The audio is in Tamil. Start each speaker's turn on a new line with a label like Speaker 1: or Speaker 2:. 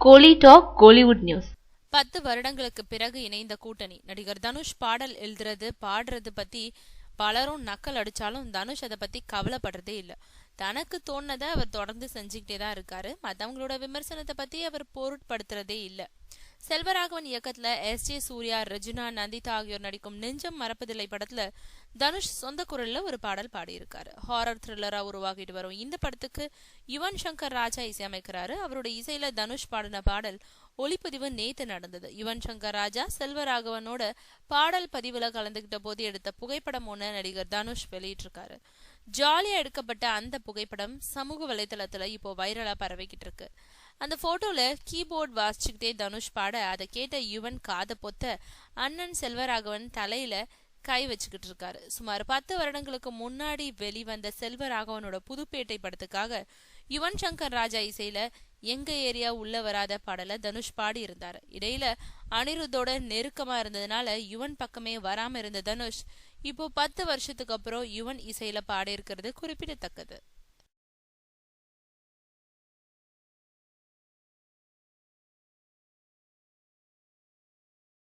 Speaker 1: கோலி டாக் கோலிவுட் நியூஸ்.
Speaker 2: 10 வருடங்களுக்கு பிறகு இணைந்த கூட்டணி. நடிகர் தனுஷ் பாடல் எழுதுறது பாடுறது பத்தி பலரும் நக்கல் அடிச்சாலும் தனுஷ் அதை பத்தி கவலைப்படுறதே இல்ல. தனக்கு தோணுனதை அவர் தொடர்ந்து செஞ்சுக்கிட்டே தான் இருக்காரு. மத்தவங்களோட விமர்சனத்தை பத்தி அவர் பொருட்படுத்துறதே இல்ல. செல்வராகவன் இயக்கத்துல S.J. சூர்யா, ரெஜினா, நந்திதா ஆகியோர் நடிக்கும் நெஞ்சம் மறப்பதில்லை படத்துல தனுஷ் சொந்த குரல்ல ஒரு பாடல் பாடியிருக்காரு. ஹாரர் த்ரில்லரா உருவாகிட்டு வரும் இந்த படத்துக்கு யுவன் சங்கர் ராஜா இசையமைக்கிறாரு. அவரோட இசையில தனுஷ் பாடின பாடல் ஒளிப்பதிவு நேத்து நடந்தது. யுவன் சங்கர் ராஜா செல்வராகவனோட பாடல் பதிவுல கலந்துகிட்ட போது எடுத்த புகைப்படம் ஒண்ணு நடிகர் தனுஷ் வெளியிட்டிருக்காரு. ஜாலியா எடுக்கப்பட்ட அந்த புகைப்படம் சமூக வலைதளத்துல இப்போ வைரலா பரவிக்கிட்டு இருக்கு. அந்த போட்டோல கீபோர்ட் வாசிச்சுக்கிட்டே தனுஷ் பாட அதை கேட்ட யுவன் காதை பொத்த அண்ணன் செல்வராகவன் தலையில கை வச்சுக்கிட்டு இருக்காரு. சுமார் 10 வருடங்களுக்கு முன்னாடி வெளிவந்த செல்வராகவனோட புதுப்பேட்டை படத்துக்காக யுவன் சங்கர் ராஜா இசையில எங்க ஏரியா உள்ள வராத பாடல தனுஷ் பாடி இருந்தாரு. இடையில அனிருத்தோட நெருக்கமா இருந்ததுனால யுவன் பக்கமே வராம இருந்த தனுஷ் இப்போ 10 வருஷத்துக்கு அப்புறம் யுவன் இசையில பாடி இருக்கிறது குறிப்பிடத்தக்கது.